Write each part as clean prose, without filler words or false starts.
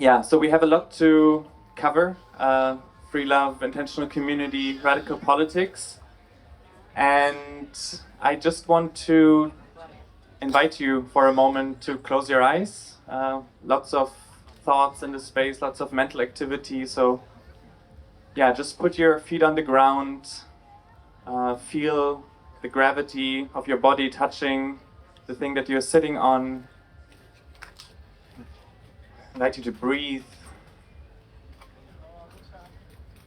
Yeah, so we have a lot to cover. Free love, intentional community, radical politics. And I just want to invite you for a moment to close your eyes. Lots of thoughts in the space, lots of mental activity. So yeah, just put your feet on the ground, feel the gravity of your body touching the thing that you're sitting on. I invite you to breathe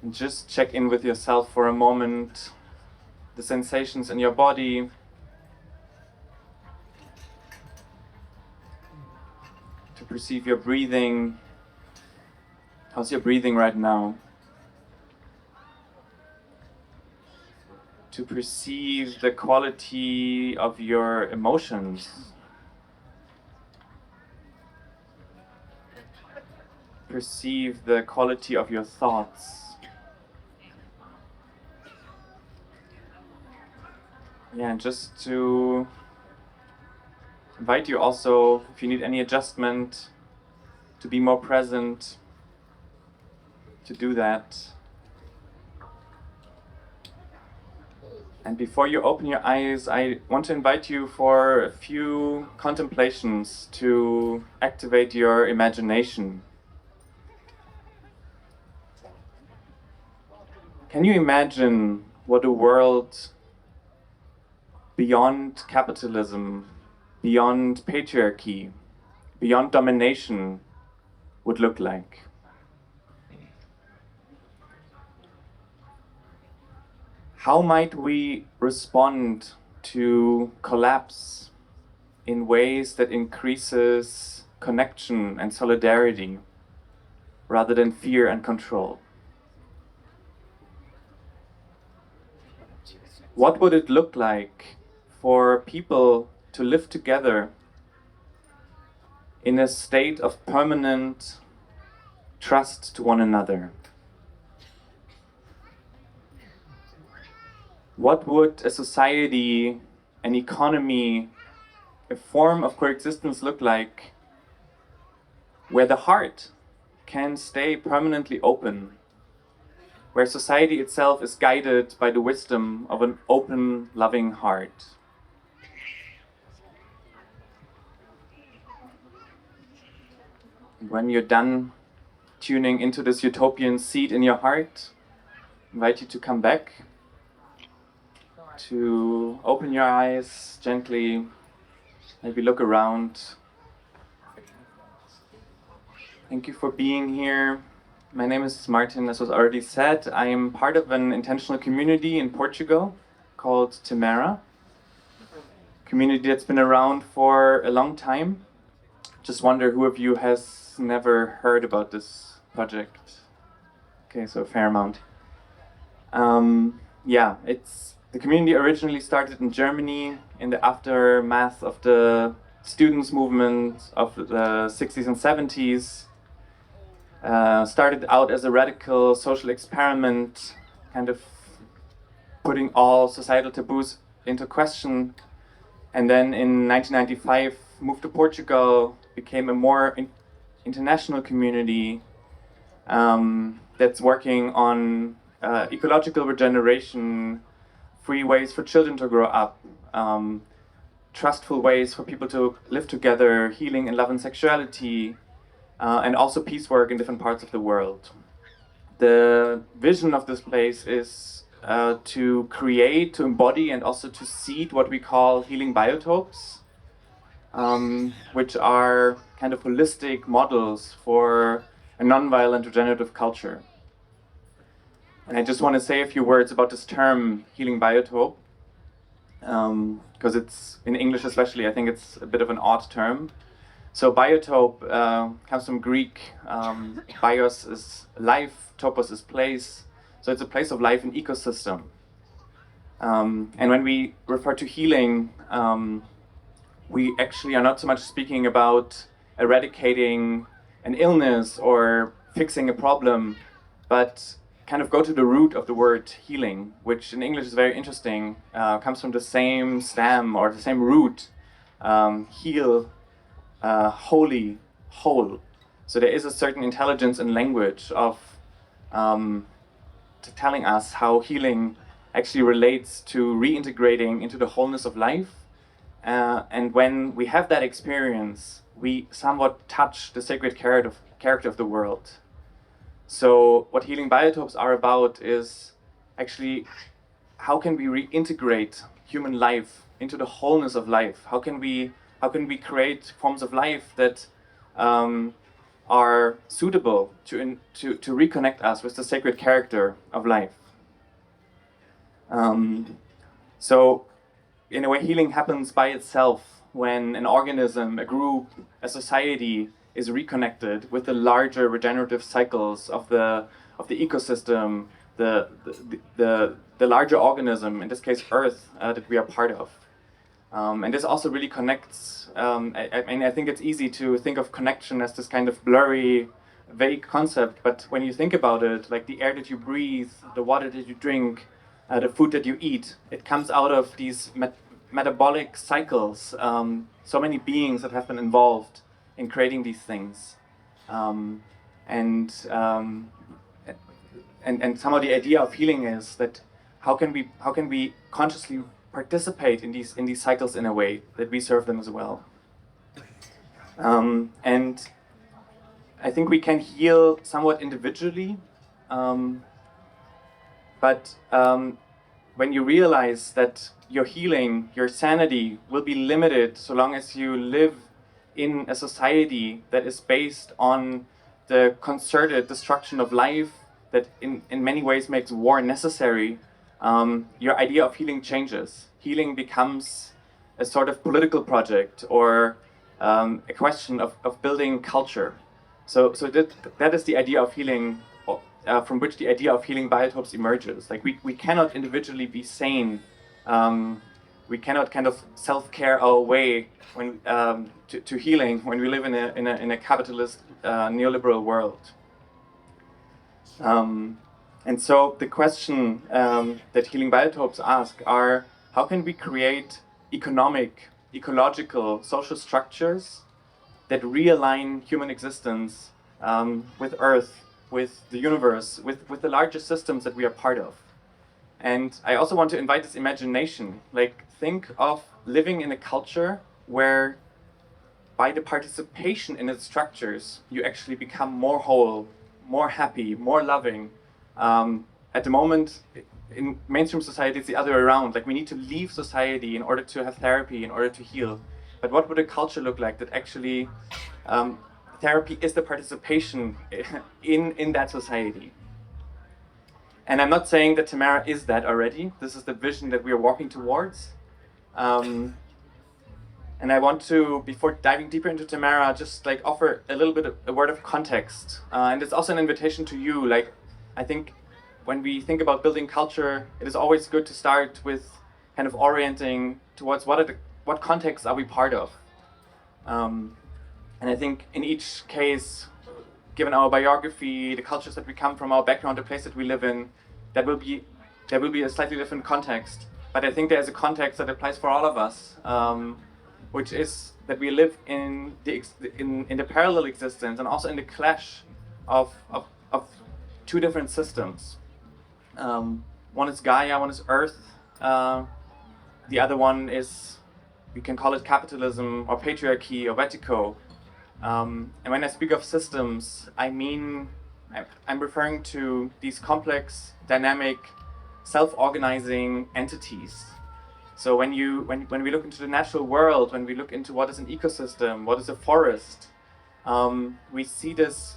and just check in with yourself for a moment, the sensations in your body. To perceive your breathing. How's your breathing right now? To perceive the quality of your emotions. Perceive the quality of your thoughts. Yeah, and just to invite you also, if you need any adjustment, to be more present, to do that. And before you open your eyes, I want to invite you for a few contemplations to activate your imagination. Can you imagine what a world beyond capitalism, beyond patriarchy, beyond domination would look like? How might we respond to collapse in ways that increases connection and solidarity rather than fear and control? What would it look like for people to live together in a state of permanent trust to one another? What would a society, an economy, a form of coexistence look like where the heart can stay permanently open, where society itself is guided by the wisdom of an open, loving heart? And when you're done tuning into this utopian seed in your heart, I invite you to come back, to open your eyes gently, maybe look around. Thank you for being here. My name is Martin, as was already said. I am part of an intentional community in Portugal called Timera. Community that's been around for a long time. Just wonder who of you has never heard about this project? Okay, so a fair amount. Yeah, the community originally started in Germany in the aftermath of the students' movement of the 60s and 70s. Started out as a radical social experiment, kind of putting all societal taboos into question. And then in 1995, moved to Portugal, became a more international community that's working on ecological regeneration, free ways for children to grow up, trustful ways for people to live together, healing in love and sexuality, and also peace work in different parts of the world. The vision of this place is to create, to embody, and also to seed what we call healing biotopes, which are kind of holistic models for a nonviolent regenerative culture. And I just want to say a few words about this term, healing biotope, because it's, in English especially, I think it's a bit of an odd term. So biotope comes from Greek. Bios is life, topos is place. So it's a place of life and ecosystem. And when we refer to healing, we actually are not so much speaking about eradicating an illness or fixing a problem, but kind of go to the root of the word healing, which in English is very interesting, comes from the same stem or the same root, heal, holy, whole. So there is a certain intelligence in language of telling us how healing actually relates to reintegrating into the wholeness of life. And when we have that experience, we somewhat touch the sacred character of the world. So what healing biotopes are about is actually how can we reintegrate human life into the wholeness of life? How can we create forms of life that are suitable to reconnect us with the sacred character of life? So in a way, healing happens by itself when an organism, a group, a society is reconnected with the larger regenerative cycles of the ecosystem, the larger organism, in this case Earth, that we are part of. And this also really connects. I mean, I think it's easy to think of connection as this kind of blurry, vague concept, but when you think about it, like the air that you breathe, the water that you drink, the food that you eat, it comes out of these metabolic cycles. So many beings that have been involved in creating these things, and somehow the idea of healing is that how can we consciously participate in these cycles in a way that we serve them as well. And I think we can heal somewhat individually, but when you realize that your healing, your sanity will be limited so long as you live in a society that is based on the concerted destruction of life, that in many ways makes war necessary, your idea of healing changes. Healing becomes a sort of political project or a question of building culture. So that is the idea of healing, from which the idea of healing biotopes emerges. Like we cannot individually be sane. We cannot kind of self-care our way when to healing when we live in a capitalist neoliberal world. And so the question that healing biotopes ask are, how can we create economic, ecological, social structures that realign human existence with Earth, with the universe, with the larger systems that we are part of? And I also want to invite this imagination. Like, think of living in a culture where by the participation in its structures, you actually become more whole, more happy, more loving. At the moment, in mainstream society, it's the other way around. Like, we need to leave society in order to have therapy, in order to heal. But what would a culture look like that actually therapy is the participation in that society? And I'm not saying that Tamara is that already. This is the vision that we are walking towards. And I want to, before diving deeper into Tamara, just like offer a little bit of a word of context. And it's also an invitation to you. Like, I think when we think about building culture, it is always good to start with kind of orienting towards what context are we part of. And I think in each case, given our biography, the cultures that we come from, our background, the place that we live in, there will be a slightly different context. But I think there is a context that applies for all of us, which is that we live in the parallel existence and also in the clash of two different systems. One is Gaia, one is Earth. The other one is, we can call it capitalism or patriarchy or Vetico. And when I speak of systems, I mean, I'm referring to these complex, dynamic, self-organizing entities. So when we look into the natural world, when we look into what is an ecosystem, what is a forest, we see this.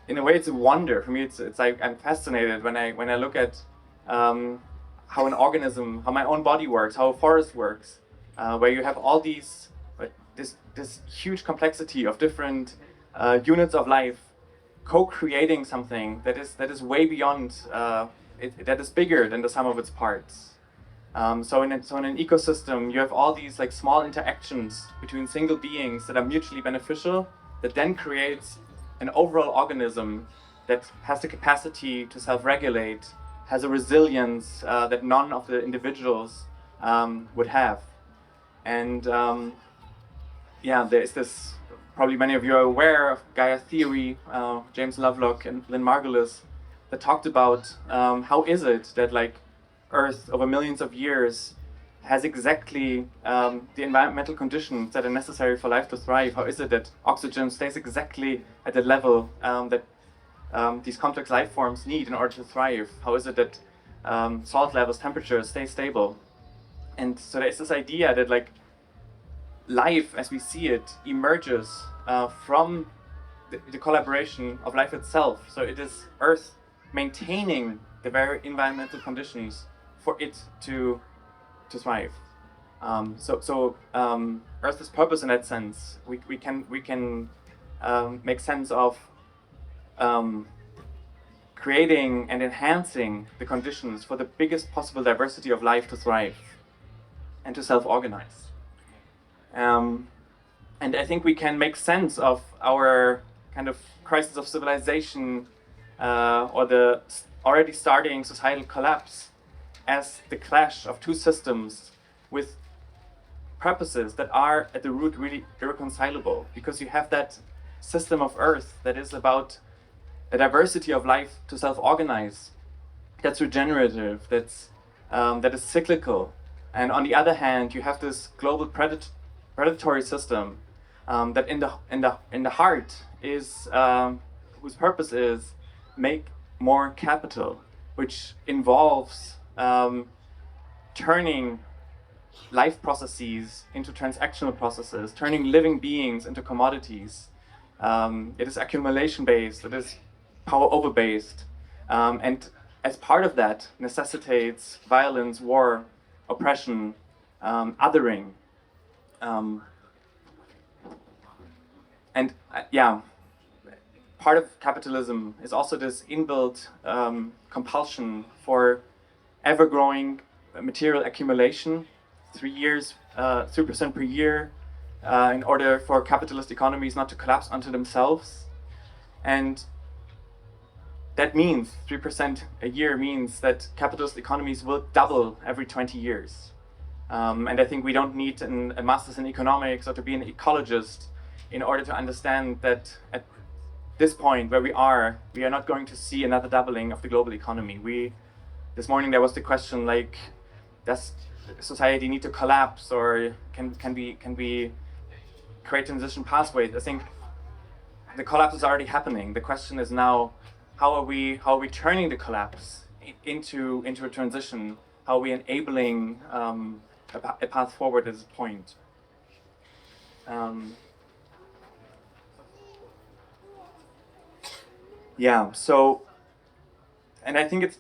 In a way, it's a wonder for me. It's like I'm fascinated when I look at how an organism, how my own body works, how a forest works, where you have all these. This huge complexity of different units of life co-creating something that is way beyond, that is bigger than the sum of its parts. So in an ecosystem, you have all these like small interactions between single beings that are mutually beneficial, that then creates an overall organism that has the capacity to self-regulate, has a resilience that none of the individuals would have. And yeah, there is this probably many of you are aware of Gaia theory, James Lovelock and Lynn Margulis, that talked about how is it that like Earth over millions of years has exactly the environmental conditions that are necessary for life to thrive. How is it that oxygen stays exactly at the level that these complex life forms need in order to thrive? How is it that salt levels, temperatures stay stable? And so there's this idea that like life as we see it emerges from the collaboration of life itself. So it is Earth maintaining the very environmental conditions for it to thrive. Earth's purpose in that sense, we can make sense of creating and enhancing the conditions for the biggest possible diversity of life to thrive and to self-organize. And I think we can make sense of our kind of crisis of civilization or the already starting societal collapse as the clash of two systems with purposes that are at the root really irreconcilable, because you have that system of Earth that is about the diversity of life to self-organize, that's regenerative, that is cyclical, and on the other hand, you have this global predatory system that in the heart is whose purpose is make more capital, which involves turning life processes into transactional processes, turning living beings into commodities. It is accumulation based, it is power over based, and as part of that necessitates violence, war, oppression, othering. Part of capitalism is also this inbuilt compulsion for ever-growing material accumulation, 3% per year, in order for capitalist economies not to collapse onto themselves. And that means 3% a year means that capitalist economies will double every 20 years. And I think we don't need a master's in economics or to be an ecologist in order to understand that at this point where we are not going to see another doubling of the global economy. This morning there was the question like, does society need to collapse, or can we create transition pathways? I think the collapse is already happening. The question is now, how are we turning the collapse into a transition? How are we enabling a path forward at this point? And I think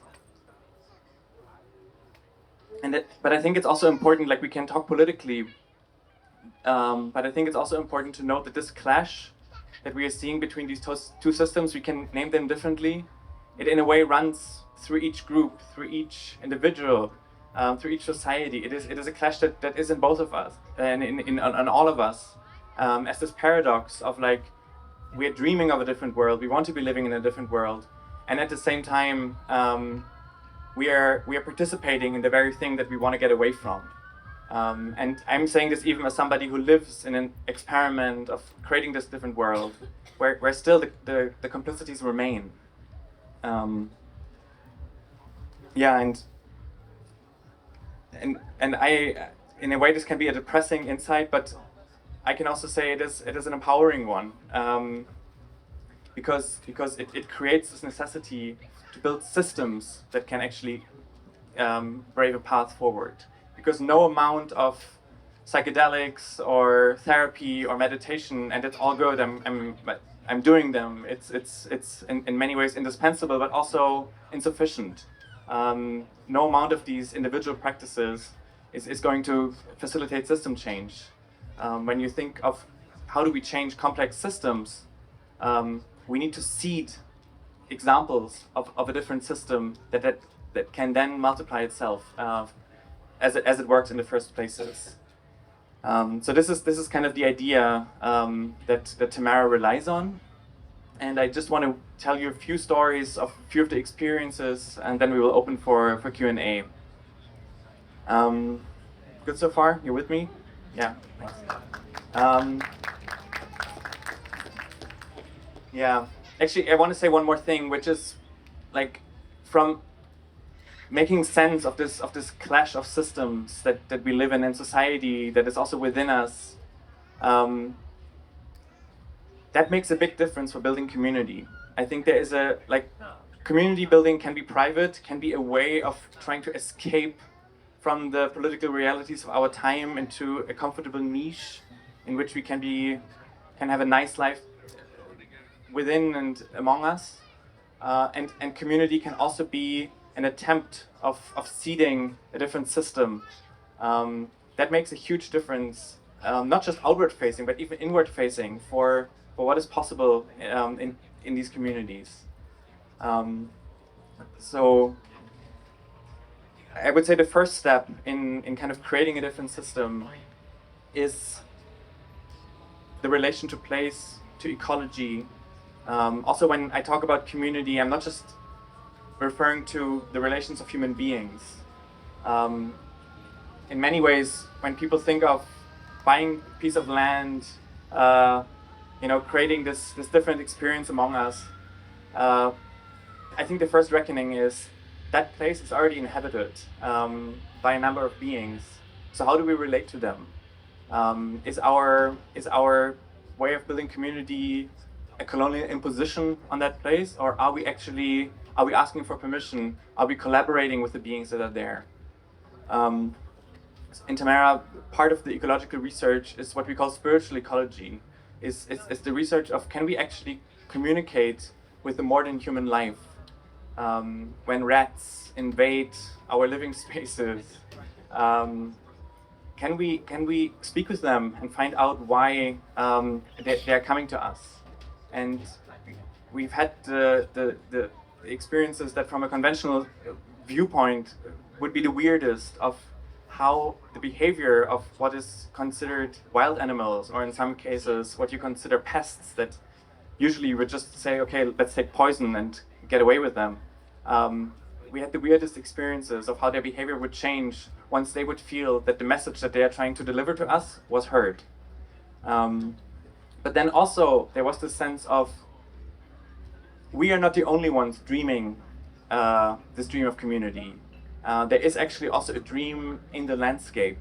but I think it's also important, like we can talk politically, but I think it's also important to note that this clash that we are seeing between these two systems, we can name them differently. It in a way runs through each group, through each individual, through each society. It is a clash that is in both of us, and on all of us, as this paradox of like, we are dreaming of a different world, we want to be living in a different world, and at the same time, we are participating in the very thing that we want to get away from. And I'm saying this even as somebody who lives in an experiment of creating this different world, where still the complicities remain. And I, in a way, this can be a depressing insight, but I can also say it is an empowering one, because it creates this necessity to build systems that can actually brave a path forward. Because no amount of psychedelics or therapy or meditation, and it's all good, I'm doing them. It's in many ways indispensable, but also insufficient. No amount of these individual practices is going to facilitate system change. When you think of how do we change complex systems, we need to seed examples of a different system that can then multiply itself as it works in the first places. So this is kind of the idea that Tamara relies on, and I just want to tell you a few stories of a few of the experiences, and then we will open for Q&A. Good so far? You're with me? Yeah. Thanks. Yeah. Actually, I want to say one more thing, which is like from making sense of this clash of systems that we live in society that is also within us. Um, that makes a big difference for building community. I think there is a like community building can be private, can be a way of trying to escape from the political realities of our time into a comfortable niche in which we can have a nice life within and among us. And community can also be an attempt of seeding a different system. That makes a huge difference, not just outward facing, but even inward facing for what is possible in these communities. Um, so I would say the first step in kind of creating a different system is the relation to place, to ecology. Also, when I talk about community, I'm not just referring to the relations of human beings. Um, in many ways, when people think of buying a piece of land, uh, creating this different experience among us, uh, I think the first reckoning is that place is already inhabited by a number of beings. So how do we relate to them? Is our way of building community a colonial imposition on that place, or are we asking for permission? Are we collaborating with the beings that are there? Um, in Tamara, part of the ecological research is what we call spiritual ecology. Is the research of can we actually communicate with the more than human life? When rats invade our living spaces, can we speak with them and find out why they are coming to us? And we've had the experiences that from a conventional viewpoint would be the weirdest of how the behavior of what is considered wild animals, or in some cases what you consider pests that usually you would just say, okay, let's take poison and get away with them. We had the weirdest experiences of how their behavior would change once they would feel that the message that they are trying to deliver to us was heard. But then also there was this sense of we are not the only ones dreaming this dream of community. There is actually also a dream in the landscape.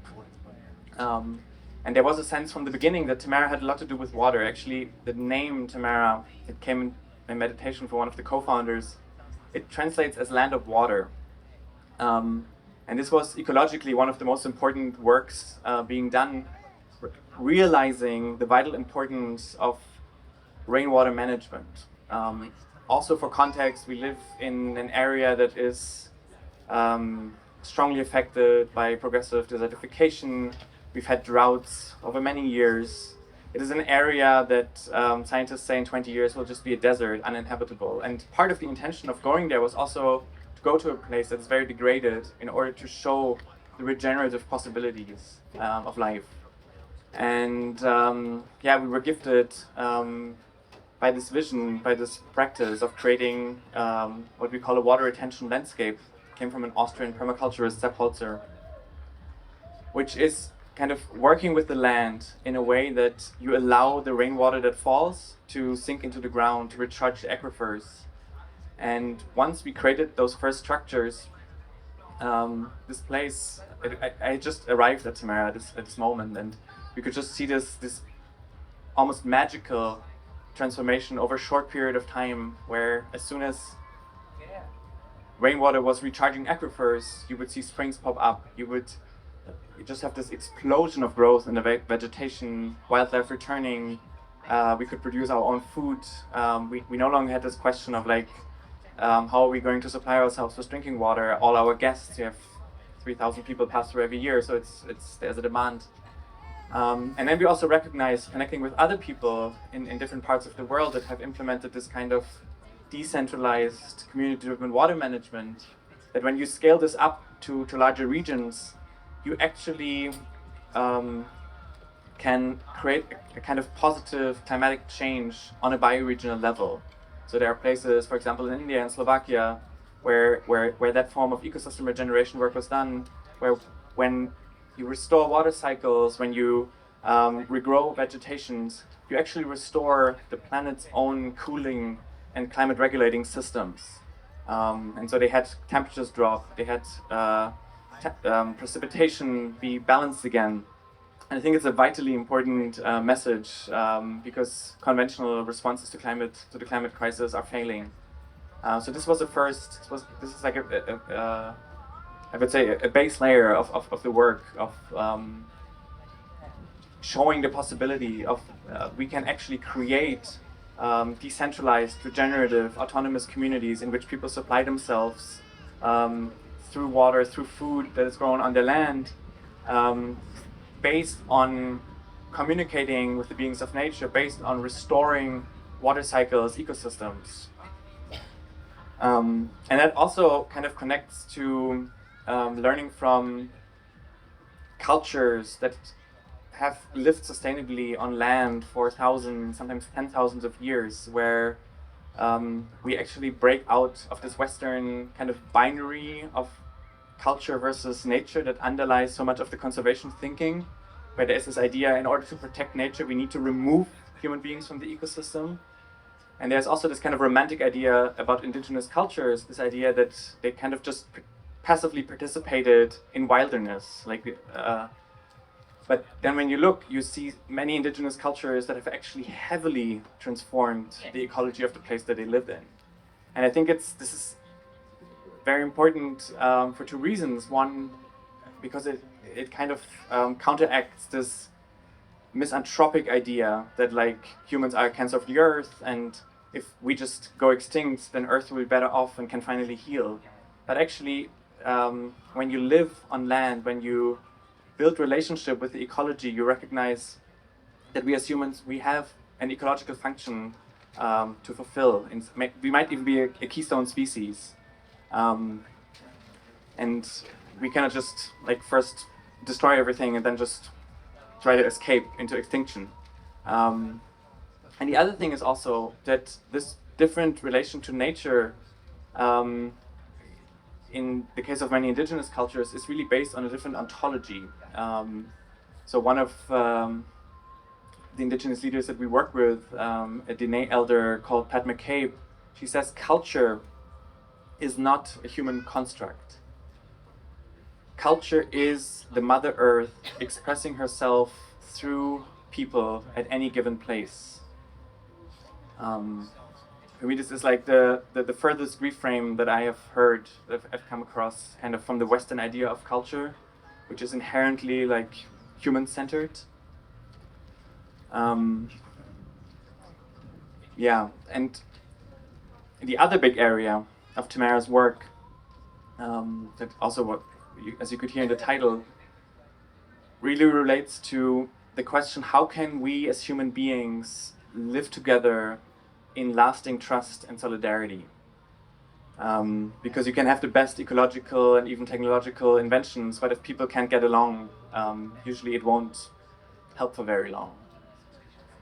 And there was a sense from the beginning that Tamara had a lot to do with water. Actually, the name Tamara, it came in meditation for one of the co-founders. It translates as land of water. And this was ecologically one of the most important works being done, realizing the vital importance of rainwater management. Also for context, we live in an area that is strongly affected by progressive desertification. We've had droughts over many years. It is an area that scientists say in 20 years will just be a desert, uninhabitable. And part of the intention of going there was also to go to a place that's very degraded in order to show the regenerative possibilities of life. And we were gifted by this vision, by this practice of creating what we call a water retention landscape. It came from an Austrian permaculturist, Sepp Holzer, which is kind of working with the land in a way that you allow the rainwater that falls to sink into the ground, to recharge the aquifers. And once we created those first structures, this place, I just arrived at Tamara at this moment, and we could just see this almost magical transformation over a short period of time, where as soon as rainwater was recharging aquifers, you would see springs pop up. You just have this explosion of growth in the vegetation, wildlife returning. We could produce our own food. We no longer had this question of how are we going to supply ourselves with drinking water? All our guests, we have 3,000 people pass through every year, so there's a demand. And then we also recognize connecting with other people in different parts of the world that have implemented this kind of decentralized community-driven water management, that when you scale this up to larger regions, you actually can create a kind of positive climatic change on a bioregional level. So there are places, for example, in India and Slovakia, where that form of ecosystem regeneration work was done, where when you restore water cycles, when you regrow vegetations, you actually restore the planet's own cooling and climate regulating systems. And so they had temperatures drop, they had precipitation be balanced again. And I think it's a vitally important message because conventional responses to the climate crisis are failing. So this was the first. This is like I would say a base layer of the work of showing the possibility of we can actually create decentralized, regenerative, autonomous communities in which people supply themselves through water, through food that is grown on their land, based on communicating with the beings of nature, based on restoring water cycles, ecosystems. And that also kind of connects to learning from cultures that have lived sustainably on land for thousands, sometimes 10,000 of years, where we actually break out of this Western kind of binary of culture versus nature that underlies so much of the conservation thinking, where there's this idea in order to protect nature, we need to remove human beings from the ecosystem. And there's also this kind of romantic idea about indigenous cultures, this idea that they kind of just passively participated in wilderness, like but then when you look, you see many indigenous cultures that have actually heavily transformed the ecology of the place that they lived in. And I think this is very important for two reasons. One, because it kind of counteracts this misanthropic idea that like humans are a cancer of the earth, and if we just go extinct, then Earth will be better off and can finally heal. But actually, when you live on land, when you build relationship with the ecology, you recognize that we as humans, we have an ecological function to fulfill. And we might even be a keystone species. And we cannot just like first destroy everything and then just try to escape into extinction. And the other thing is also that this different relation to nature, in the case of many indigenous cultures, is really based on a different ontology. So one of the indigenous leaders that we work with, a Diné elder called Pat McCabe, she says culture is not a human construct. Culture is the Mother Earth expressing herself through people at any given place. For me, this is like the furthest reframe that I have heard, that I've come across, kind of from the Western idea of culture, which is inherently like human-centered. Yeah, and the other big area of Tamara's work, that also as you could hear in the title, really relates to the question: how can we as human beings live together in lasting trust and solidarity? Because you can have the best ecological and even technological inventions, but if people can't get along, usually it won't help for very long.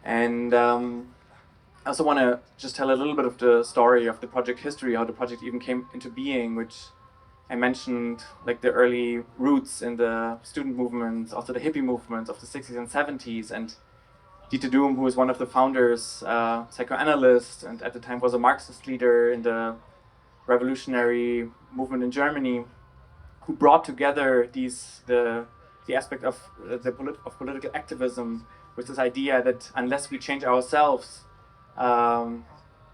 And I also want to just tell a little bit of the story of the project history, how the project even came into being, which I mentioned, like the early roots in the student movements, also the hippie movements of the 60s and 70s, and Dieter Doom, who was one of the founders, psychoanalyst, and at the time was a Marxist leader in the revolutionary movement in Germany, who brought together the aspect of political activism with this idea that unless we change ourselves,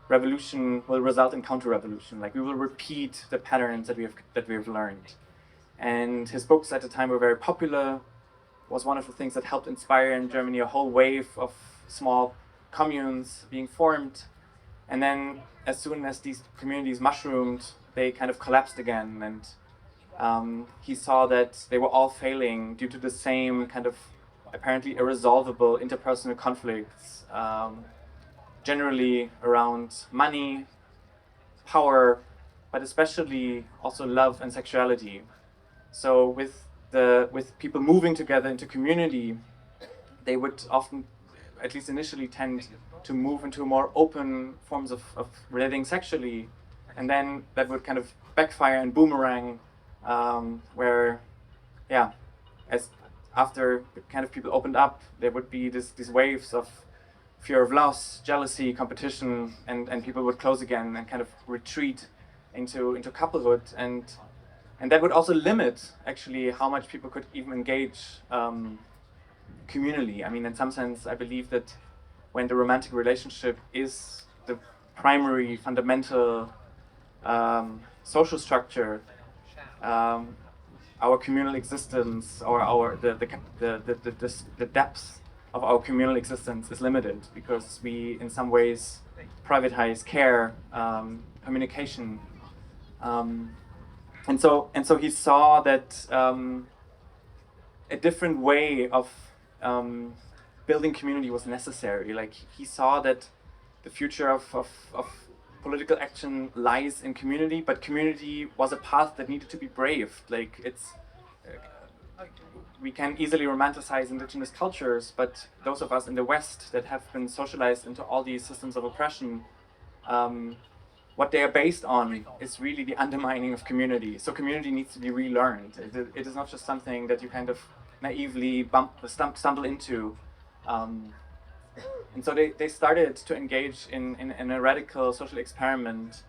revolution will result in counter-revolution. Like we will repeat the patterns that we have learned. And his books at the time were very popular. Was one of the things that helped inspire in Germany a whole wave of small communes being formed. And then as soon as these communities mushroomed, they kind of collapsed again. And he saw that they were all failing due to the same kind of apparently irresolvable interpersonal conflicts, generally around money, power, but especially also love and sexuality. So with people moving together into community, they would often, at least initially, tend to move into more open forms of relating sexually, and then that would kind of backfire and boomerang, where, yeah, as after kind of people opened up, there would be these waves of fear of loss, jealousy, competition, and people would close again and kind of retreat into couplehood, and that would also limit actually how much people could even engage communally. I mean, in some sense, I believe that when the romantic relationship is the primary, fundamental social structure, our communal existence or the depth of our communal existence is limited, because we in some ways privatize care, communication, and so he saw that a different way of building community was necessary. Like, he saw that the future of political action lies in community, but community was a path that needed to be braved. Like, we can easily romanticize indigenous cultures, but those of us in the West that have been socialized into all these systems of oppression, what they are based on is really the undermining of community. So community needs to be relearned. It is not just something that you kind of naively stumble into. And so they started to engage in a radical social experiment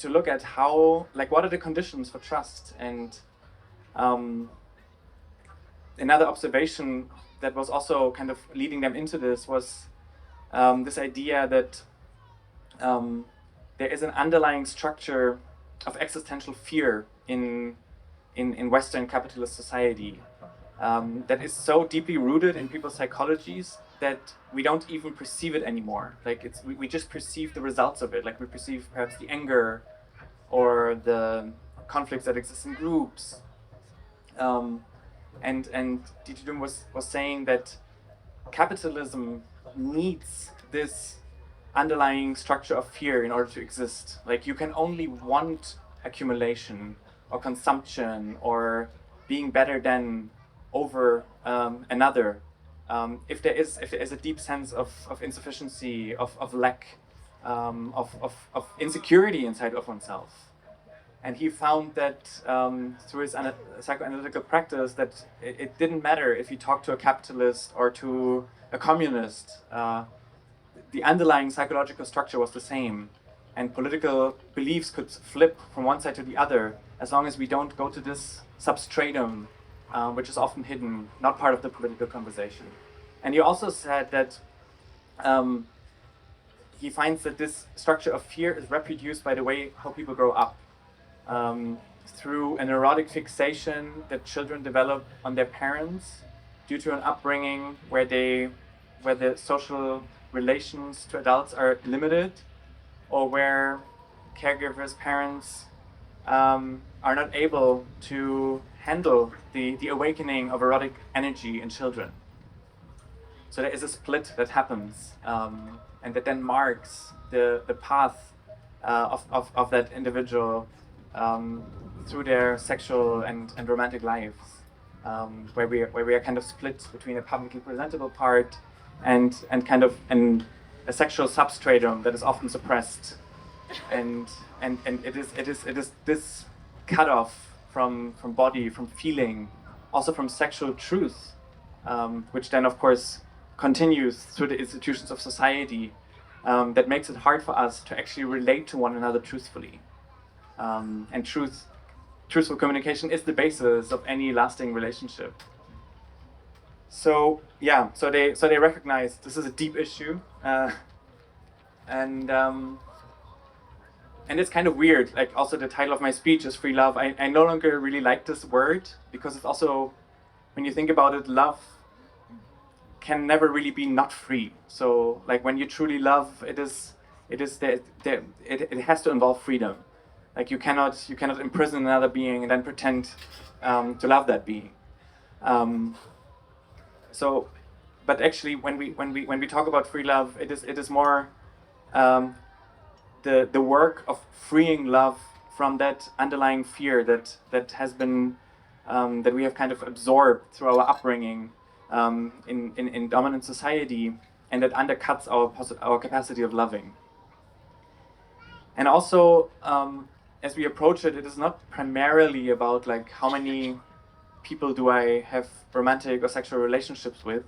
to look at how, like, what are the conditions for trust. And another observation that was also kind of leading them into this was this idea that there is an underlying structure of existential fear in Western capitalist society that is so deeply rooted in people's psychologies that we don't even perceive it anymore. Like, we just perceive the results of it. Like, we perceive perhaps the anger or the conflicts that exist in groups. And Didum was saying that capitalism needs this underlying structure of fear in order to exist. Like, you can only want accumulation or consumption or being better than over another if there is a deep sense of insufficiency, of lack, of insecurity inside of oneself. And he found that through his psychoanalytical practice that it didn't matter if you talk to a capitalist or to a communist. The underlying psychological structure was the same, and political beliefs could flip from one side to the other as long as we don't go to this substratum, which is often hidden, not part of the political conversation. And he also said that he finds that this structure of fear is reproduced by the way how people grow up. Through an erotic fixation that children develop on their parents due to an upbringing where the social relations to adults are limited, or where caregivers, parents are not able to handle the awakening of erotic energy in children. So there is a split that happens, and that then marks the path of that individual through their sexual and romantic lives, where we are kind of split between a publicly presentable part and kind of a sexual substratum that is often suppressed, and it is this cutoff from body, from feeling, also from sexual truth, which then of course continues through the institutions of society, that makes it hard for us to actually relate to one another truthfully. And truthful communication is the basis of any lasting relationship. So yeah, so they recognize this is a deep issue, and it's kind of weird. Like, also the title of my speech is Free Love. I no longer really like this word, because it's also, when you think about it, love can never really be not free. So like, when you truly love, it has to involve freedom. Like, you cannot imprison another being and then pretend to love that being. So, but actually, when we talk about free love, it is more the work of freeing love from that underlying fear that has been that we have kind of absorbed through our upbringing in dominant society, and that undercuts our capacity of loving. And also, as we approach it, it is not primarily about like how many people do I have romantic or sexual relationships with.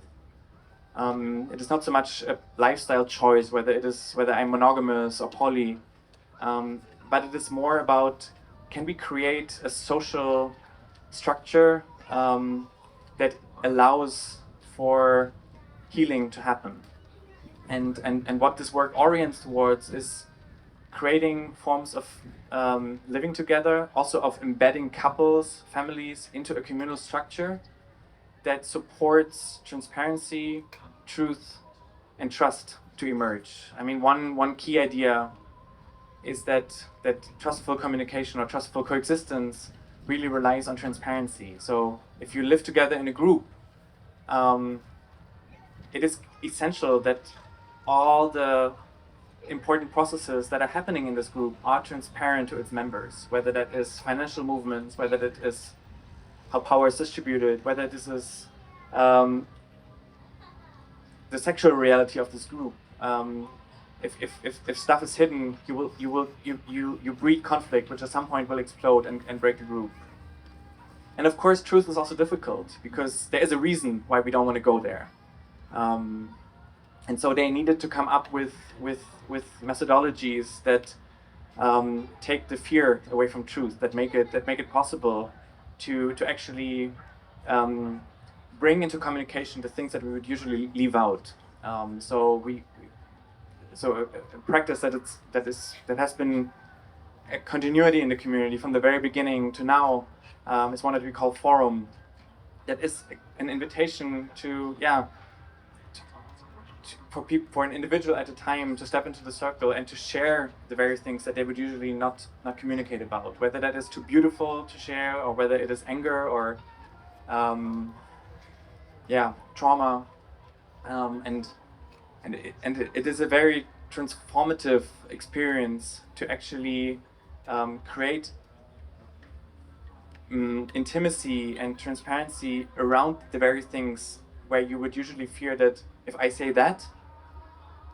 It is not so much a lifestyle choice, whether I'm monogamous or poly, but it is more about, can we create a social structure that allows for healing to happen. And what this work orients towards is creating forms of living together, also of embedding couples, families into a communal structure that supports transparency, truth, and trust to emerge. I mean, one key idea is that trustful communication or trustful coexistence really relies on transparency. So if you live together in a group, it is essential that all the important processes that are happening in this group are transparent to its members, whether that is financial movements, whether that is how power is distributed, whether this is the sexual reality of this group. If stuff is hidden, you breed conflict, which at some point will explode and break a group. And of course, truth is also difficult because there is a reason why we don't want to go there. And so they needed to come up with methodologies that take the fear away from truth, that make it possible to actually bring into communication the things that we would usually leave out. So a practice that has been a continuity in the community from the very beginning to now is one that we call forum. That is an invitation to for an individual at a time to step into the circle and to share the very things that they would usually not communicate about, whether that is too beautiful to share or whether it is anger or trauma, and it is a very transformative experience to actually create intimacy and transparency around the very things where you would usually fear that if I say that,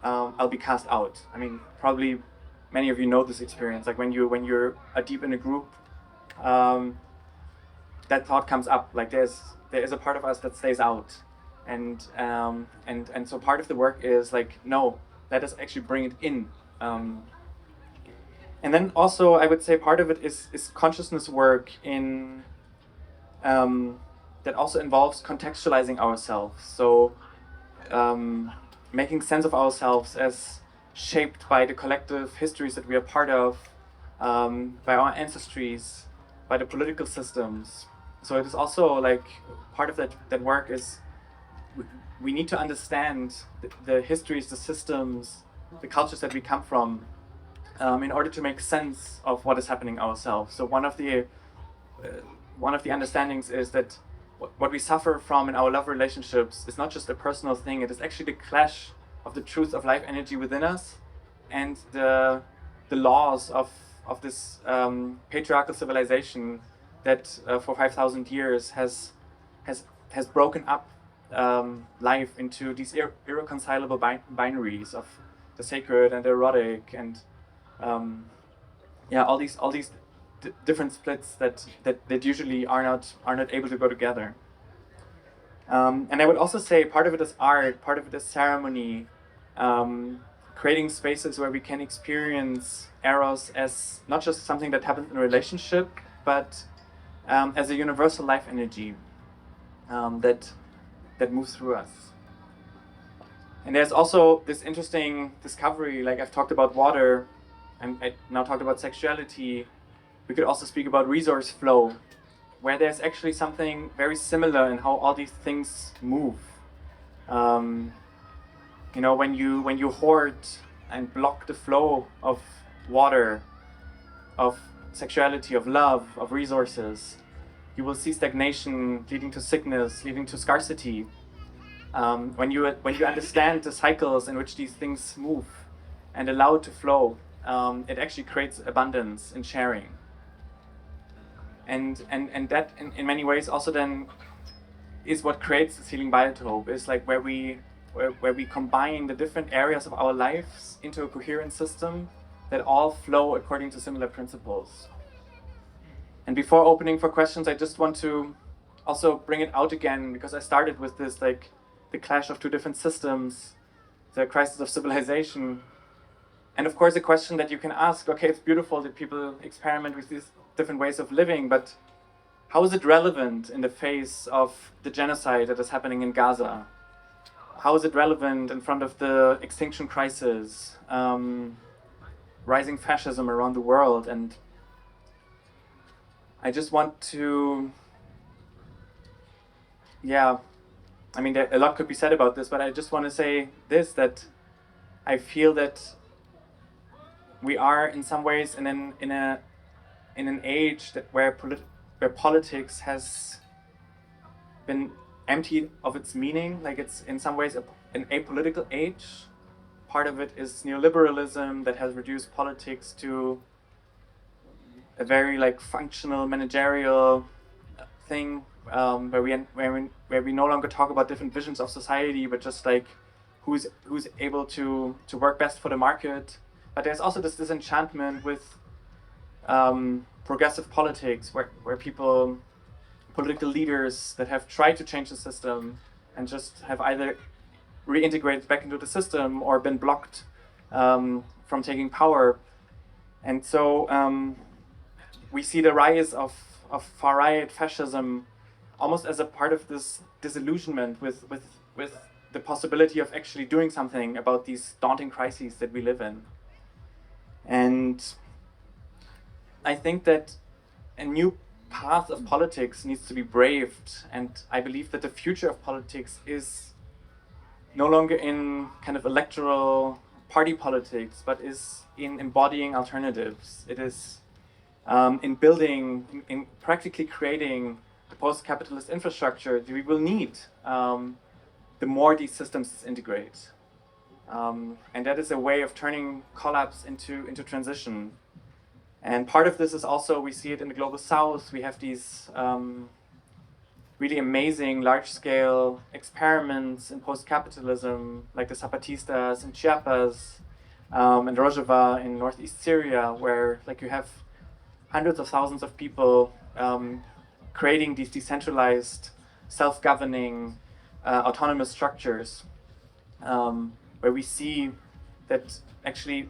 I'll be cast out. I mean, probably many of you know this experience. Like when you're deep in a group, that thought comes up. Like there is a part of us that stays out, and so part of the work is like, no, let us actually bring it in. And then also, I would say part of it is consciousness work in that also involves contextualizing ourselves. So making sense of ourselves as shaped by the collective histories that we are part of, by our ancestries, by the political systems. So it is also like part of that work is we need to understand the histories, the systems, the cultures that we come from, in order to make sense of what is happening ourselves. So one of the understandings is that what we suffer from in our love relationships is not just a personal thing. It is actually the clash of the truth of life energy within us and the laws of this patriarchal civilization that for 5,000 years has broken up life into these irreconcilable binaries of the sacred and the erotic and all these different splits that usually are not able to go together. And I would also say part of it is art, part of it is ceremony, creating spaces where we can experience eros as not just something that happens in a relationship, but as a universal life energy that moves through us. And there's also this interesting discovery, like I've talked about water, and I now talked about sexuality. We could also speak about resource flow, where there's actually something very similar in how all these things move. When you hoard and block the flow of water, of sexuality, of love, of resources, you will see stagnation leading to sickness, leading to scarcity. When you understand the cycles in which these things move and allow it to flow, it actually creates abundance in sharing. And that in many ways also then is what creates this healing biotope, is like where we combine the different areas of our lives into a coherent system that all flow according to similar principles. And before opening for questions, I just want to also bring it out again, because I started with this, like, the clash of two different systems, the crisis of civilization. And of course, a question that you can ask, okay, it's beautiful that people experiment with these different ways of living, but how is it relevant in the face of the genocide that is happening in Gaza? How is it relevant in front of the extinction crisis, rising fascism around the world? And I just want to, yeah, I mean, a lot could be said about this, but I just want to say this, that I feel that we are in some ways in an age that where politics has been emptied of its meaning. Like, it's in some ways an apolitical age. Part of it is neoliberalism that has reduced politics to a very, like, functional managerial thing, where we no longer talk about different visions of society, but just like who's able to work best for the market. But there's also this disenchantment with progressive politics, where political leaders that have tried to change the system and just have either reintegrated back into the system or been blocked from taking power. And so we see the rise of far-right fascism almost as a part of this disillusionment with the possibility of actually doing something about these daunting crises that we live in. And I think that a new path of politics needs to be braved, and I believe that the future of politics is no longer in kind of electoral party politics, but is in embodying alternatives. It is in building, in practically creating the post-capitalist infrastructure that we will need the more these systems integrate. And that is a way of turning collapse into transition. And part of this is also, we see it in the Global South. We have these really amazing large-scale experiments in post-capitalism, like the Zapatistas in Chiapas and Rojava in northeast Syria, where, like, you have hundreds of thousands of people creating these decentralized, self-governing, autonomous structures, where we see that actually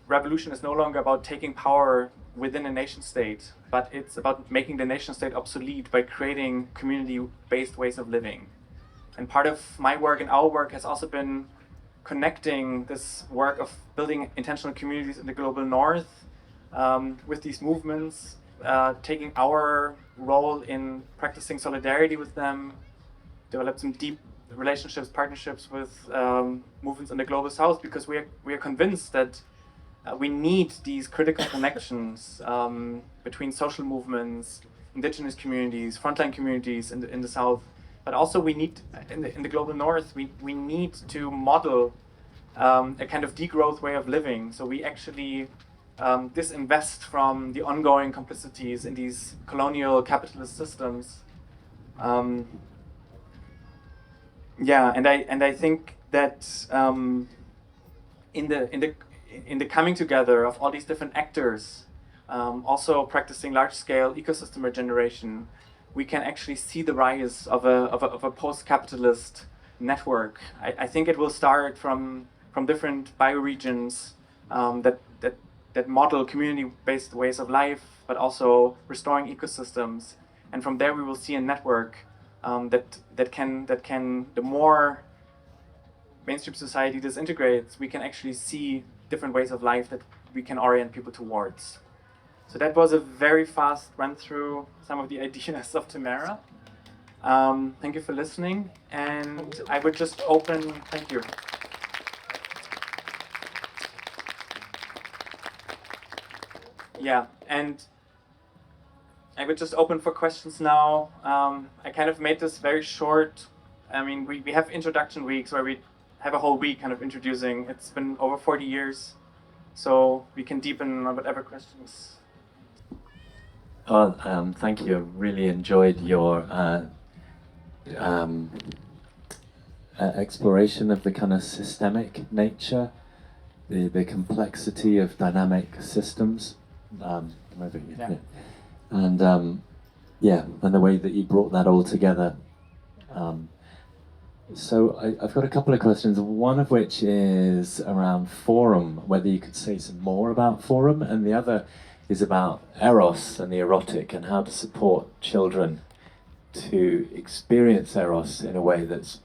revolution is no longer about taking power within a nation state, but it's about making the nation state obsolete by creating community-based ways of living. And part of my work and our work has also been connecting this work of building intentional communities in the global north with these movements, taking our role in practicing solidarity with them, develop some deep relationships, partnerships with movements in the global south, because we are convinced that we need these critical connections between social movements, indigenous communities, frontline communities in the south, but also we need, in the global north, we need to model a kind of degrowth way of living. So we actually disinvest from the ongoing complicities in these colonial capitalist systems. Yeah, and I think that in the coming together of all these different actors, also practicing large-scale ecosystem regeneration, we can actually see the rise of a post-capitalist network. I think it will start from different bioregions that model community-based ways of life, but also restoring ecosystems. And from there, we will see a network that can the more mainstream society disintegrates, we can actually see different ways of life that we can orient people towards. So that was a very fast run through some of the ideas of Tamara. Thank you for listening, and I would just open, thank you. Yeah, and I would just open for questions now. I kind of made this very short. I mean, we have introduction weeks where we have a whole week kind of introducing. It's been over 40 years, so we can deepen on whatever questions. Thank you. I really enjoyed your exploration of the kind of systemic nature, the complexity of dynamic systems. And Yeah, and the way that you brought that all together. Um, I've got a couple of questions, one of which is around forum, whether you could say some more about forum, and the other is about eros and the erotic and how to support children to experience eros in a way that's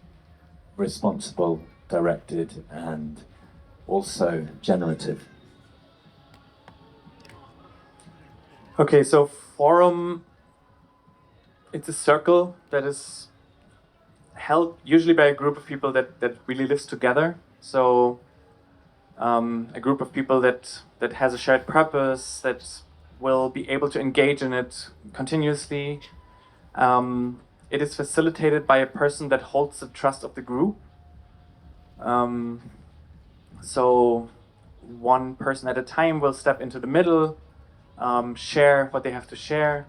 responsible, directed, and also generative. Okay, so forum, it's a circle that is held usually by a group of people that really lives together. So a group of people that has a shared purpose, that will be able to engage in it continuously. It is facilitated by a person that holds the trust of the group. So one person at a time will step into the middle, share what they have to share,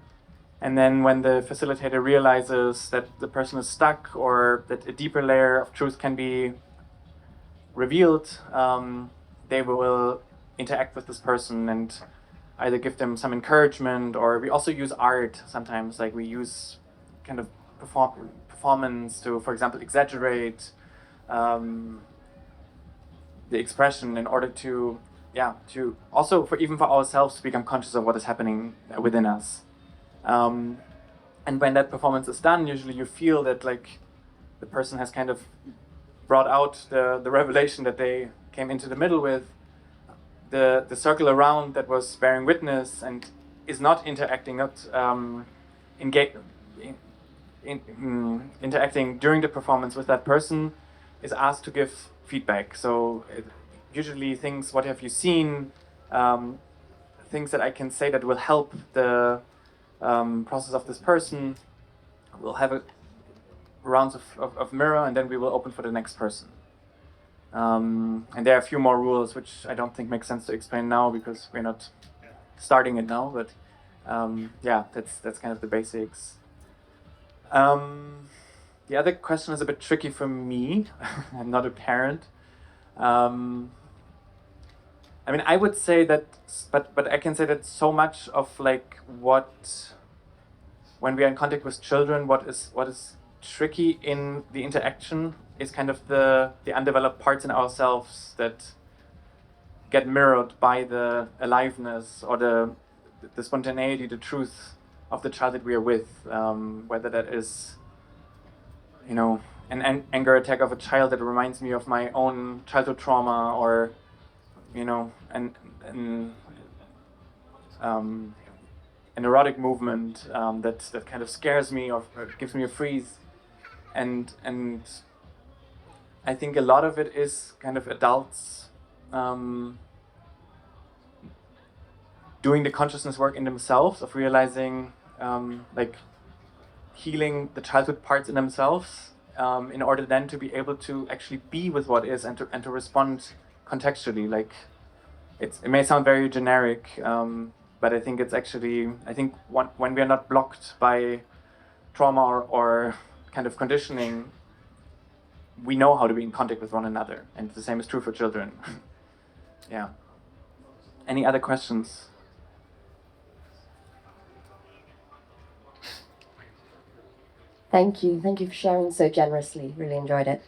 and then when the facilitator realizes that the person is stuck or that a deeper layer of truth can be revealed, they will interact with this person and either give them some encouragement, or we also use art sometimes, like we use kind of performance to, for example, exaggerate the expression in order to, yeah, to also for even for ourselves to become conscious of what is happening within us. And when that performance is done, usually you feel that like the person has kind of brought out the revelation that they came into the middle with. The circle around that was bearing witness and is not interacting, not interacting during the performance with that person, is asked to give feedback. So usually things, what have you seen, things that I can say that will help the process of this person. We'll have a rounds of mirror, and then we will open for the next person. And there are a few more rules which I don't think make sense to explain now because we're not starting it now. But yeah, that's kind of the basics. The other question is a bit tricky for me. I'm not a parent. I mean, I would say that, but I can say that so much of like what, when we are in contact with children, what is tricky in the interaction is kind of the undeveloped parts in ourselves that get mirrored by the aliveness or the spontaneity, the truth of the child that we are with. Whether that is, you know, an anger attack of a child that reminds me of my own childhood trauma, or you know, an erotic movement that kind of scares me or gives me a freeze, and I think a lot of it is kind of adults doing the consciousness work in themselves of realizing, like healing the childhood parts in themselves, in order then to be able to actually be with what is and to respond contextually. Like it may sound very generic, but I think it's actually, I think when we are not blocked by trauma or kind of conditioning, we know how to be in contact with one another, and the same is true for children. Yeah. Any other questions? Thank you. Thank you for sharing so generously. Really enjoyed it.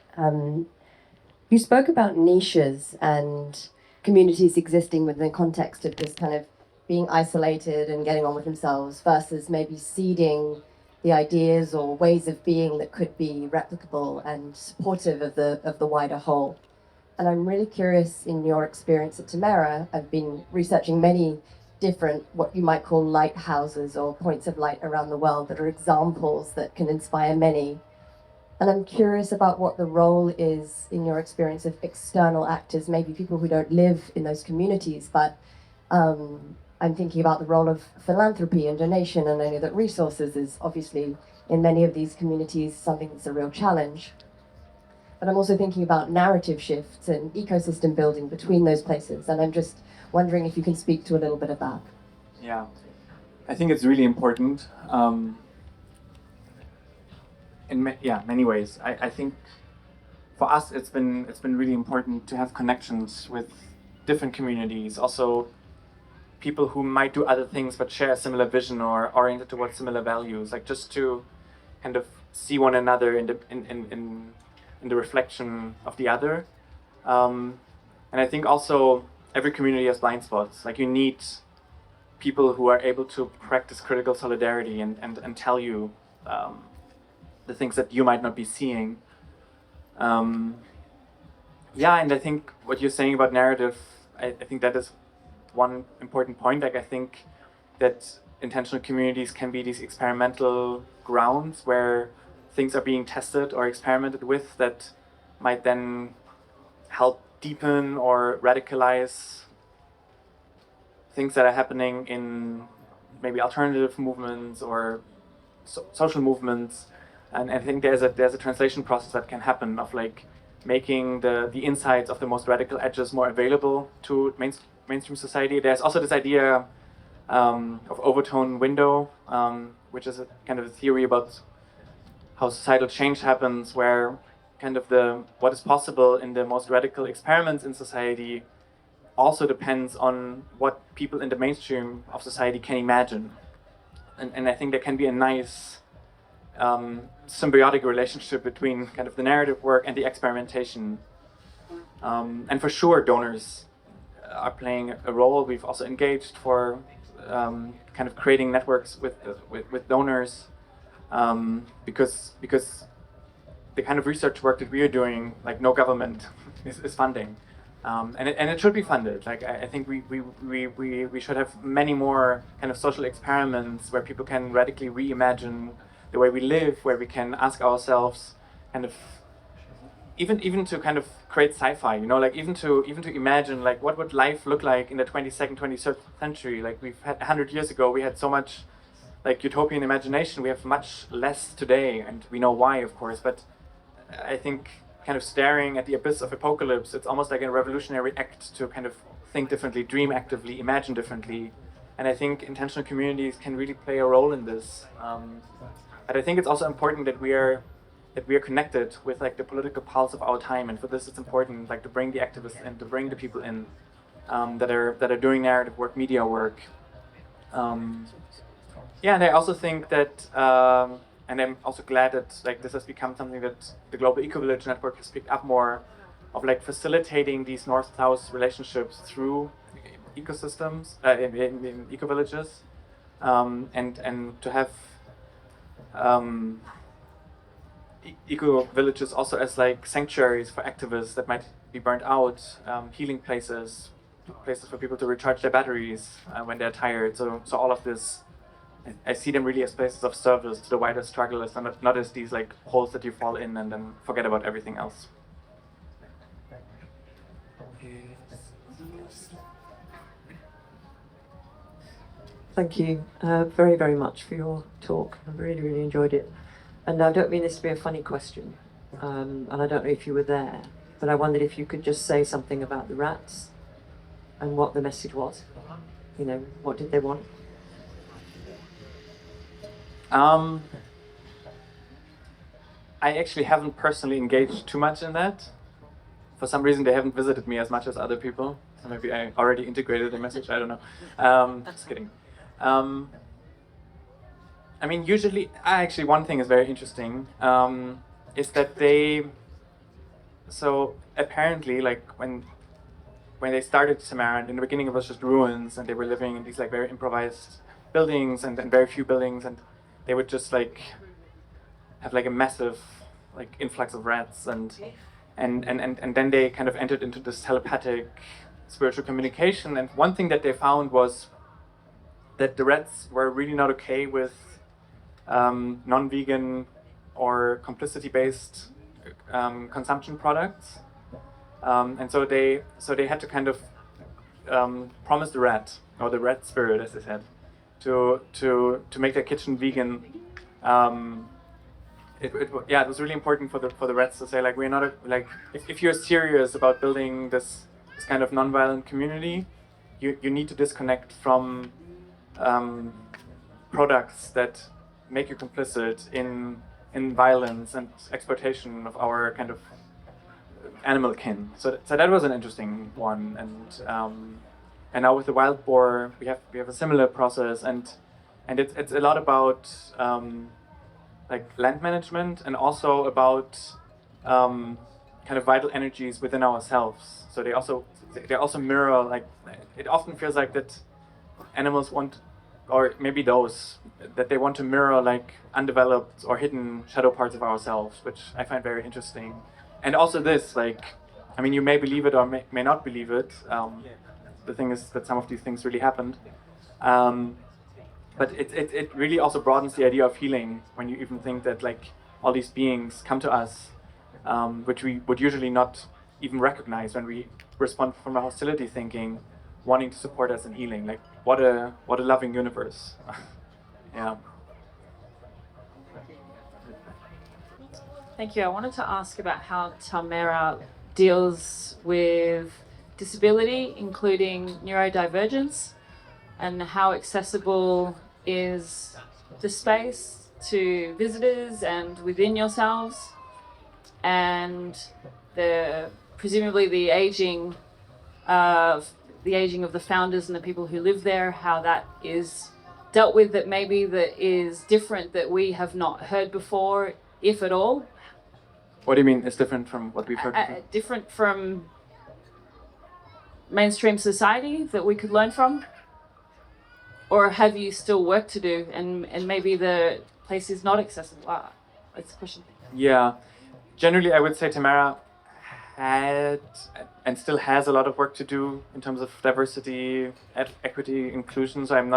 You spoke about niches and communities existing within the context of this kind of being isolated and getting on with themselves versus maybe seeding the ideas or ways of being that could be replicable and supportive of the wider whole. And I'm really curious, in your experience at Tamara, I've been researching many different, what you might call lighthouses or points of light around the world that are examples that can inspire many. And I'm curious about what the role is in your experience of external actors, maybe people who don't live in those communities, but I'm thinking about the role of philanthropy and donation, and I know that resources is obviously in many of these communities something that's a real challenge. But I'm also thinking about narrative shifts and ecosystem building between those places, and I'm just wondering if you can speak to a little bit of that. Yeah, I think it's really important. In many ways. I think for us it's been really important to have connections with different communities, also people who might do other things but share a similar vision or oriented towards similar values, like just to kind of see one another in the reflection of the other. And I think also every community has blind spots. Like you need people who are able to practice critical solidarity and tell you the things that you might not be seeing. Yeah, and I think what you're saying about narrative, I think that is one important point. Like I think that intentional communities can be these experimental grounds where things are being tested or experimented with that might then help deepen or radicalize things that are happening in maybe alternative movements or social movements. And I think there's a translation process that can happen of like making the insights of the most radical edges more available to mainstream society. There's also this idea of overtone window, which is a kind of a theory about how societal change happens, where kind of what is possible in the most radical experiments in society also depends on what people in the mainstream of society can imagine. And I think there can be a nice symbiotic relationship between kind of the narrative work and the experimentation. And for sure, donors are playing a role. We've also engaged for kind of creating networks with donors because the kind of research work that we are doing, like no government is funding. And it should be funded. Like I think we should have many more kind of social experiments where people can radically reimagine the way we live, where we can ask ourselves kind of even to kind of create sci-fi, you know, like even to imagine like what would life look like in the 22nd, 23rd century. Like we've had 100 years ago, we had so much like utopian imagination. We have much less today, and we know why, of course. But I think kind of staring at the abyss of apocalypse, it's almost like a revolutionary act to kind of think differently, dream actively, imagine differently. And I think intentional communities can really play a role in this. But I think it's also important that we are connected with like the political pulse of our time, and for this it's important like to bring the activists in, to bring the people in that are doing narrative work, media work. Yeah, and I also think that, and I'm also glad that like this has become something that the Global Eco-Village Network has picked up more, of like facilitating these north-south relationships through ecosystems in eco-villages, and to have eco-villages also as like sanctuaries for activists that might be burnt out, healing places for people to recharge their batteries when they're tired. So all of this, I see them really as places of service to the wider struggle, as not as these like holes that you fall in and then forget about everything else. Thank you very, very much for your talk. I really, really enjoyed it. And I don't mean this to be a funny question, and I don't know if you were there, but I wondered if you could just say something about the rats and what the message was. You know, what did they want? I actually haven't personally engaged too much in that. For some reason, they haven't visited me as much as other people. So maybe I already integrated the message. I don't know. Just kidding. I mean, usually, actually, one thing is very interesting, is that so apparently, like when they started Samarkand, in the beginning it was just ruins, and they were living in these like very improvised buildings and very few buildings, and they would just like have like a massive like influx of rats, and then they kind of entered into this telepathic spiritual communication. And one thing that they found was that the rats were really not okay with non-vegan or complicity-based consumption products, and so they had to kind of promise the rat, or the rat spirit, as they said, to make their kitchen vegan. It was really important for the rats to say like, we're not if you're serious about building this kind of non-violent community, you need to disconnect from products that make you complicit in violence and exploitation of our kind of animal kin. So that was an interesting one, and And now with the wild boar, we have a similar process, and it's a lot about like land management, and also about kind of vital energies within ourselves. So they also mirror, like, it often feels like that animals want, or maybe those, that they want to mirror like undeveloped or hidden shadow parts of ourselves, which I find very interesting. And also this, like, I mean, you may believe it or may not believe it. The thing is that some of these things really happened. But it really also broadens the idea of healing when you even think that like all these beings come to us, which we would usually not even recognize when we respond from a hostility thinking, wanting to support us in healing. Like, what a loving universe. Yeah. Thank you. I wanted to ask about how Tamara deals with disability, including neurodivergence, and how accessible is the space to visitors and within yourselves, and presumably the aging of the founders and the people who live there, how that is dealt with, that maybe that is different, that we have not heard before, if at all. What do you mean it's different from what we've heard before? Different from mainstream society that we could learn from? Or have you still work to do, and maybe the place is not accessible? That's the question. Yeah. Generally, I would say Tamara had and still has a lot of work to do in terms of diversity, equity, inclusion. So I'm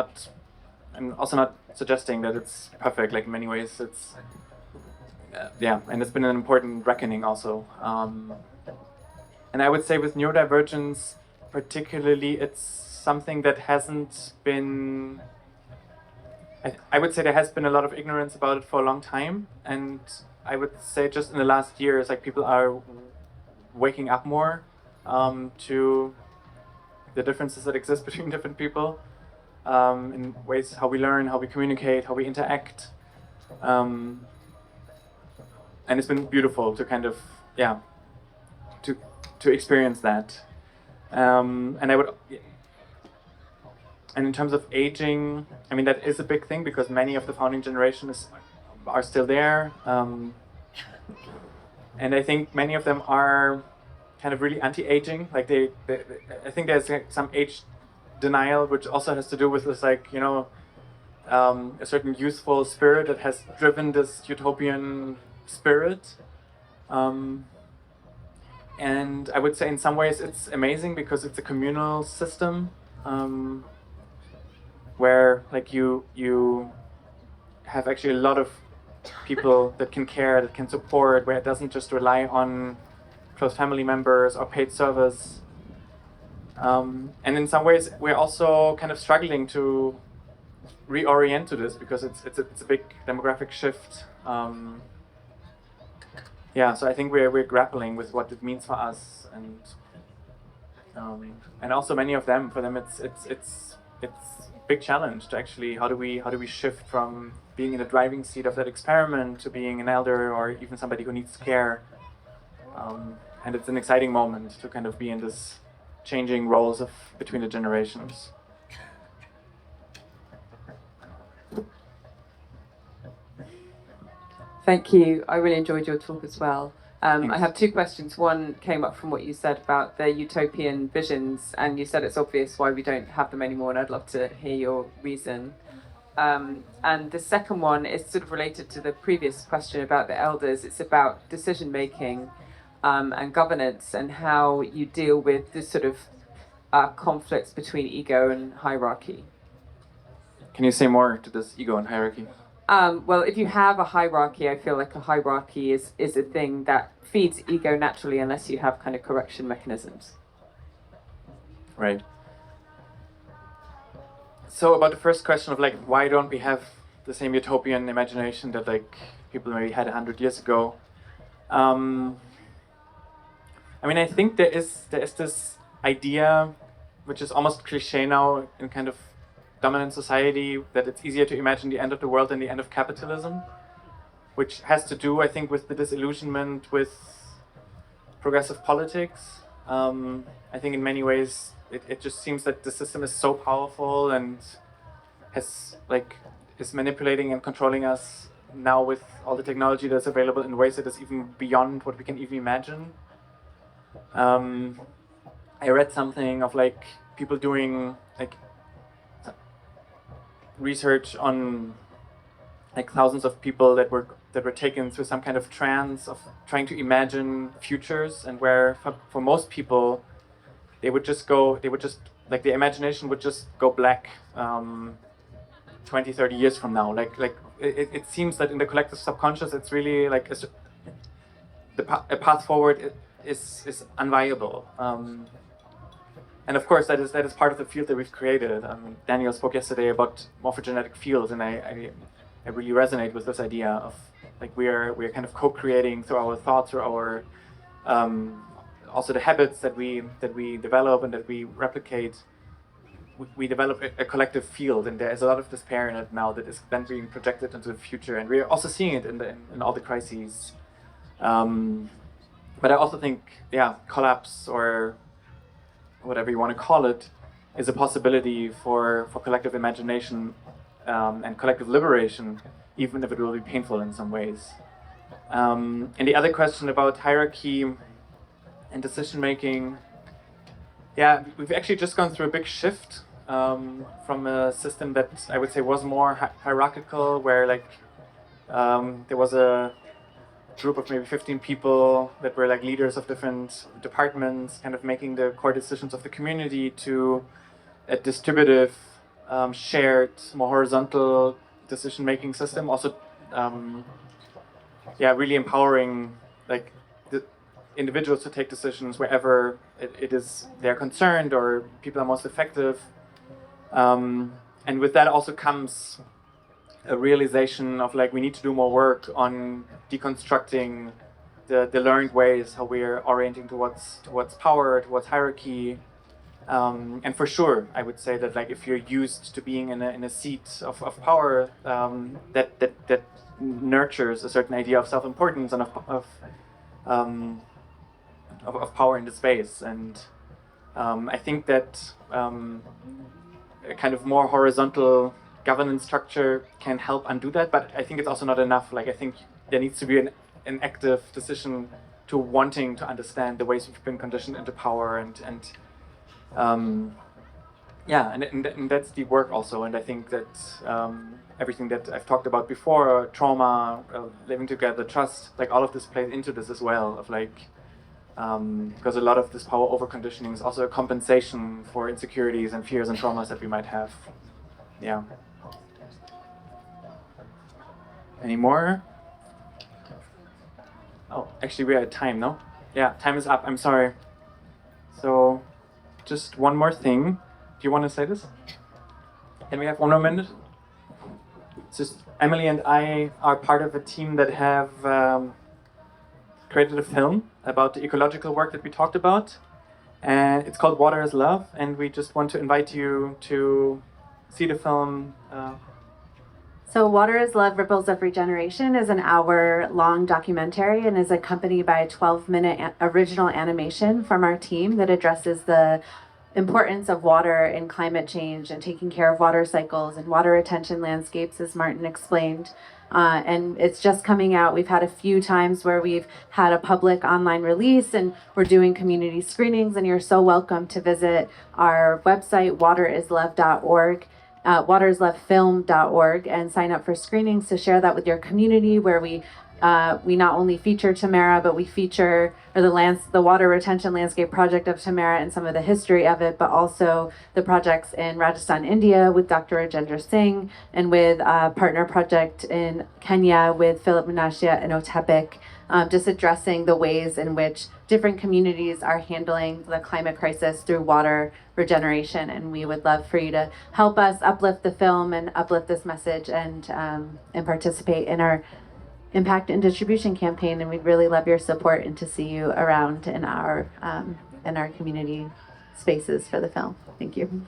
also not suggesting that it's perfect. Like, in many ways, it's yeah, and it's been an important reckoning also. And I would say with neurodivergence, particularly, it's something that hasn't been. I would say there has been a lot of ignorance about it for a long time, and I would say just in the last years, like, people are waking up more to the differences that exist between different people, in ways how we learn, how we communicate, how we interact, and it's been beautiful to kind of to experience that, and in terms of aging, I mean, that is a big thing because many of the founding generations are still there. And I think many of them are kind of really anti-aging. Like I think there's like some age denial, which also has to do with this, like, a certain youthful spirit that has driven this utopian spirit. And I would say in some ways it's amazing because it's a communal system, where like you have actually a lot of people that can care, that can support, where it doesn't just rely on close family members or paid service. And in some ways, we're also kind of struggling to reorient to this because it's a big demographic shift. So I think we're grappling with what it means for us, and also many of them, for them it's a big challenge to actually how do we shift from being in the driving seat of that experiment to being an elder or even somebody who needs care. And it's an exciting moment to kind of be in this changing roles between the generations. Thank you. I really enjoyed your talk as well. I have two questions. One came up from what you said about the utopian visions, and you said it's obvious why we don't have them anymore, and I'd love to hear your reason. And the second one is sort of related to the previous question about the elders. It's about decision making and governance, and how you deal with this sort of conflicts between ego and hierarchy. Can you say more to this ego and hierarchy? Well, if you have a hierarchy, I feel like a hierarchy is a thing that feeds ego naturally unless you have kind of correction mechanisms. Right. So about the first question of like, why don't we have the same utopian imagination that like people maybe had 100 years ago? I mean, I think there is this idea, which is almost cliche now in kind of dominant society, that it's easier to imagine the end of the world than the end of capitalism, which has to do, I think, with the disillusionment with progressive politics. I think in many ways it just seems that the system is so powerful and is manipulating and controlling us now with all the technology that's available in ways that is even beyond what we can even imagine. I read something of like people doing like research on like thousands of people that were taken through some kind of trance of trying to imagine futures, and where for most people they would just like the imagination would just go black 20, 30 years from now. It seems that in the collective subconscious it's really like a path forward is unviable. And of course that is part of the field that we've created. Daniel spoke yesterday about morphogenetic fields, and I really resonate with this idea of like we are kind of co-creating through our thoughts, through our also the habits that we develop and that we replicate. We develop a collective field, and there is a lot of despair in it now that is then being projected into the future, and we are also seeing it in all the crises. But I also think, collapse or whatever you want to call it is a possibility for collective imagination and collective liberation, even if it will be painful in some ways. And the other question about hierarchy and decision making, we've actually just gone through a big shift from a system that I would say was more hierarchical, where there was a group of maybe 15 people that were like leaders of different departments, kind of making the core decisions of the community, to a distributive, shared, more horizontal decision-making system. Also, really empowering like the individuals to take decisions wherever it is they're concerned or people are most effective. And with that also comes a realization of like we need to do more work on deconstructing the learned ways, how we're orienting towards power, towards hierarchy. And for sure, I would say that like if you're used to being in a seat of power, that nurtures a certain idea of self-importance and of power in the space. And I think that a kind of more horizontal governance structure can help undo that, but I think it's also not enough. Like I think there needs to be an active decision to wanting to understand the ways we've been conditioned into power, and that's the work also. And I think that everything that I've talked about before, trauma, living together, trust, like all of this plays into this as well, of like because a lot of this power over conditioning is also a compensation for insecurities and fears and traumas that we might have. Yeah. Any more? Oh, actually we're at time, no? Yeah, time is up, I'm sorry. So, just one more thing. Do you want to say this? Can we have 1 more minute? It's just Emily and I are part of a team that have created a film about the ecological work that we talked about. And it's called Water is Love, and we just want to invite you to see the film. So Water is Love, Ripples of Regeneration is an hour-long documentary and is accompanied by a 12-minute original animation from our team that addresses the importance of water in climate change and taking care of water cycles and water retention landscapes, as Martin explained. And it's just coming out. We've had a few times where we've had a public online release, and we're doing community screenings, and you're so welcome to visit our website, waterisLove.org. waterislovefilm.org, and sign up for screenings to share that with your community, where we not only feature Tamara, but we feature the water retention landscape project of Tamara and some of the history of it, but also the projects in Rajasthan, India with Dr. Rajendra Singh, and with a partner project in Kenya with Philip Munashia and Otepik, just addressing the ways in which different communities are handling the climate crisis through water regeneration. And we would love for you to help us uplift the film and uplift this message, and participate in our impact and distribution campaign. And we'd really love your support and to see you around in our community spaces for the film. Thank you.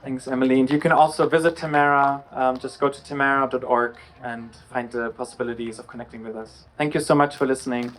Thanks, Emily. And you can also visit Tamara. Just go to tamara.org and find the possibilities of connecting with us. Thank you so much for listening.